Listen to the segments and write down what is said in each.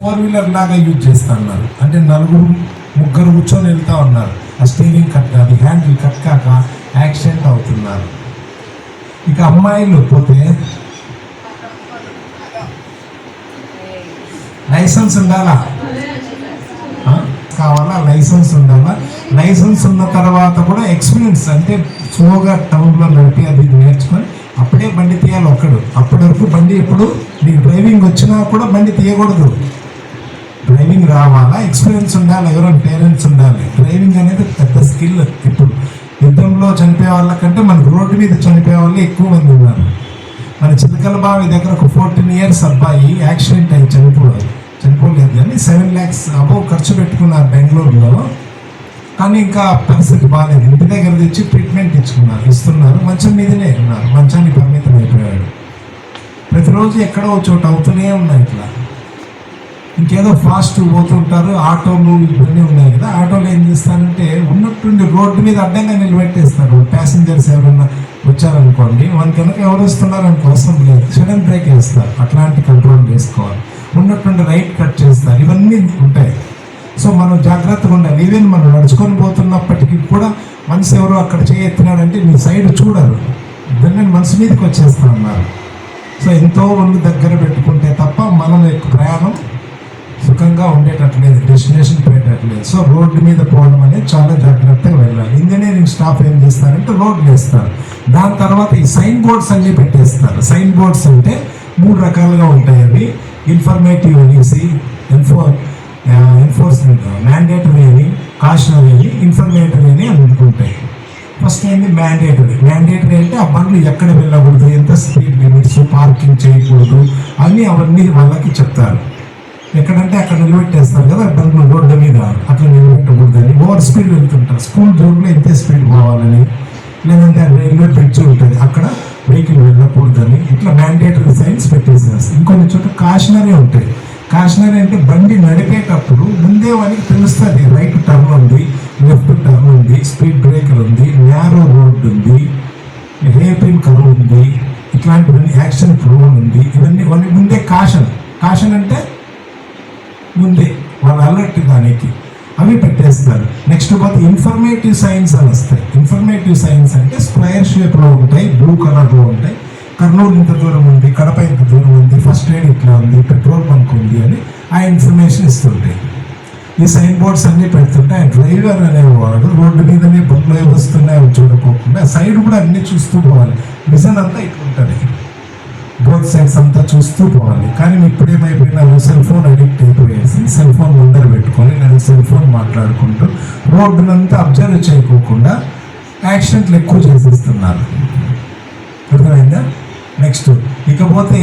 4-వీలర్ లాగా యూజ్ చేస్తా ఉన్నారు. అంటే ముగ్గురు కూర్చొని వెళ్తా ఉన్నారు. ఆ స్టీరింగ్ కట్ కాదు, హ్యాండిల్ కట్ కాక యాక్సిడెంట్ అవుతున్నారు. ఇక అమ్మాయిలు పోతే లైసెన్స్ ఉండాలా కావాలా, లైసెన్స్ ఉండాలా. లైసెన్స్ ఉన్న తర్వాత కూడా ఎక్స్పీరియన్స్ అంటే స్లోగా టౌన్లో నడిపి అది నేర్చుకొని అప్పుడే బండి తీయాలి ఒక్కడు. అప్పటి వరకు బండి ఎప్పుడు నీకు డ్రైవింగ్ వచ్చినా కూడా బండి తీయకూడదు. డ్రైవింగ్ రావాలా, ఎక్స్పీరియన్స్ ఉండాలి, ఎవరైనా పేరెంట్స్ ఉండాలి. డ్రైవింగ్ అనేది పెద్ద స్కిల్. ఇప్పుడు యుద్ధంలో చనిపోయే వాళ్ళకంటే మనకు రోడ్డు మీద చనిపోయే వాళ్ళు ఎక్కువ మంది ఉన్నారు. మన చిలకల బావి దగ్గర ఒక 14 years అబ్బాయి యాక్సిడెంట్ అయ్యి చనిపోలేదు కానీ 7 lakhs అబౌవ్ ఖర్చు పెట్టుకున్నారు బెంగళూరులో. కానీ ఇంకా పరిస్థితి బాగాలేదు. ఇంటి దగ్గర తెచ్చి ట్రీట్మెంట్ ఇస్తున్నారు. మంచం మీదనే ఉన్నారు, మంచానికి పరిమితం అయిపోయాడు. ప్రతిరోజు ఎక్కడో చోట అవుతూనే ఉన్నాయి ఇట్లా. ఇంకేదో ఫాస్ట్ పోతుంటారు. ఆటోలు ఇవన్నీ ఉన్నాయి కదా, ఆటోలు ఏం చేస్తారంటే ఉన్నట్టుండి రోడ్డు మీద అడ్డంగా నిలబెట్టేస్తారు. ప్యాసింజర్స్ ఎవరన్నా వచ్చారనుకోండి, వాళ్ళ కనుక ఎవరు వస్తున్నారు అని అవసరం లేదు, సడన్ బ్రేక్ వేస్తారు. అట్లాంటి కంట్రోల్ చేసుకోవాలి. ఉన్నట్టుండి రైట్ కట్ చేస్తారు. ఇవన్నీ ఉంటాయి. సో మనం జాగ్రత్తగా ఉండాలి. ఈవెన్ మనం నడుచుకొని పోతున్నప్పటికీ కూడా మనసు ఎవరో అక్కడ చేయెత్తినాడంటే మీ సైడ్ చూడరు, దాన్ని మనసు మీదకి వచ్చేస్తా ఉన్నారు. సో ఎంతో మంది దగ్గర పెట్టుకుంటే తప్ప మనం ప్రయాణం సుఖంగా ఉండేటట్లేదు, డెస్టినేషన్ పోయేటట్లేదు. సో రోడ్డు మీద పోవడం అనేది చాలా జాగ్రత్తగా వెళ్ళాలి. ఇంజనీరింగ్ స్టాఫ్ ఏం చేస్తారంటే రోడ్లు వేస్తారు. దాని తర్వాత ఈ సైన్ బోర్డ్స్ అన్నీ పెట్టేస్తారు. సైన్ బోర్డ్స్ అంటే 3 రకాలుగా ఉంటాయి. అవి ఇన్ఫర్మేటివ్ అనేసి, ఎన్ఫోర్స్మెంట్, మ్యాండేటరీ అని, కాషనరీ అని, ఇన్ఫర్మేటరీ అని అందుకుంటాయి. ఫస్ట్ ఏంటి మ్యాండేటరీ. మ్యాండేటరీ అంటే ఆ బండ్లు ఎక్కడ వెళ్ళకూడదు, ఎంత స్పీడ్ లిమిట్స్, పార్కింగ్ చేయకూడదు అని అవన్నీ వాళ్ళకి చెప్తారు. ఎక్కడంటే అక్కడ నిలబెట్టేస్తారు కదా బండ్లు రోడ్డు మీద, అట్లా నిలబెట్టకూడదని. ఓవర్ స్పీడ్ వెళ్తుంటారు. స్కూల్ రోడ్లో ఎంతే స్పీడ్ పోవాలని, లేదంటే రైల్వే బ్రిడ్జ్ ఉంటుంది అక్కడ వెహికల్ వెళ్ళకూడదని, ఇట్లా మ్యాండేటరీ సైన్స్ పెట్టేసేస్తారు. ఇంకొన్ని చోట్ల కాషనరీ ఉంటాయి. కాషనరీ అంటే బండి నడిపేటప్పుడు ముందే వానికి తెలుస్తుంది రైట్ టర్న్ ఉంది, లెఫ్ట్ టర్న్ ఉంది, స్పీడ్ బ్రేకర్ ఉంది, నేరో రోడ్ ఉంది, హెయిర్పిన్ కర్వ్ ఉంది, ఇట్లాంటివన్నీ యాక్షన్ ప్రోన్ ఉంది. ఇవన్నీ ముందే కాషన్ అంటే ముందే వాళ్ళు అలర్ట్ దానికి అవి పెట్టేస్తారు. నెక్స్ట్ పోతే ఇన్ఫర్మేటివ్ సైన్స్ అని వస్తాయి. ఇన్ఫర్మేటివ్ సైన్స్ అంటే స్క్వేర్ షేప్లో ఉంటాయి, బ్లూ కలర్లో ఉంటాయి. కర్నూలు ఇంత దూరం ఉంది, కడప ఇంత దూరం ఉంది, ఫస్ట్ ఎయిడ్ ఇట్లా ఉంది, పెట్రోల్ బంక్ ఉంది అని ఆ ఇన్ఫర్మేషన్ ఇస్తుంటాయి. ఈ సైన్ బోర్డ్స్ అన్నీ పెడుతుంటే ఆ డ్రైవర్ అనేవాడు రోడ్డు మీదనే బండ్లు వస్తున్నాయి చూడకోకుండా సైడ్ కూడా అన్నీ చూస్తూ పోవాలి. విజన్ అంతా ఇట్లా ఉంటుంది, బోత్ సైడ్స్ అంతా చూస్తూ పోవాలి. కానీ ఇప్పుడు ఏమైపోయినా సెల్ ఫోన్ అడిక్ట్ అయిపోయేసి సెల్ ఫోన్ ముందర పెట్టుకొని నేను సెల్ ఫోన్ మాట్లాడుకుంటూ రోడ్డునంతా అబ్జర్వ్ చేయకోకుండా యాక్సిడెంట్లు ఎక్కువ చేసేస్తున్నారు. అర్థమైందా? నెక్స్ట్ ఇకపోతే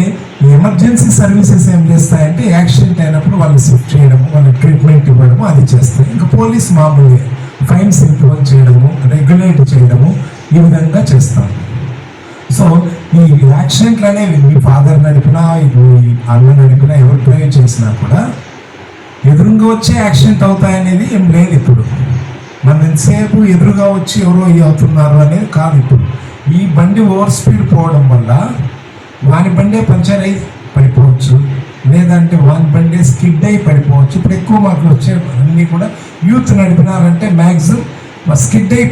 ఎమర్జెన్సీ సర్వీసెస్ ఏం చేస్తాయంటే యాక్సిడెంట్ అయినప్పుడు వాళ్ళు షిఫ్ట్ చేయడము, వాళ్ళకి ట్రీట్మెంట్ ఇవ్వడము అది చేస్తాయి. ఇంకా పోలీస్ మామూలుగా ఫైన్స్ ఇంప్లిమెంట్ చేయడము, రెగ్యులేట్ చేయడము, ఈ విధంగా చేస్తాం. సో ఈ యాక్సిడెంట్లు అనేవి మీ ఫాదర్ నడిపినా, మీ అన్న నడిపినా, ఎవరు డ్రైవ్ చేసినా కూడా ఎదురుగా వచ్చే యాక్సిడెంట్ అవుతాయనేది ఏం లేదు. ఇప్పుడు మనం ఎంతసేపు ఎదురుగా వచ్చి ఎవరో అవుతున్నారు అనేది కాదు. ఇప్పుడు ఈ బండి ఓవర్ స్పీడ్ పోవడం వల్ల వాని బండే పంచర్ అయి పడిపోవచ్చు, లేదంటే వాని బండే స్కిడ్ అయి పడిపోవచ్చు. ఇప్పుడు ఎక్కువ మాకు వచ్చే అన్నీ కూడా యూత్ నడిపినారంటే మ్యాక్సిమం స్కిడ్ అయి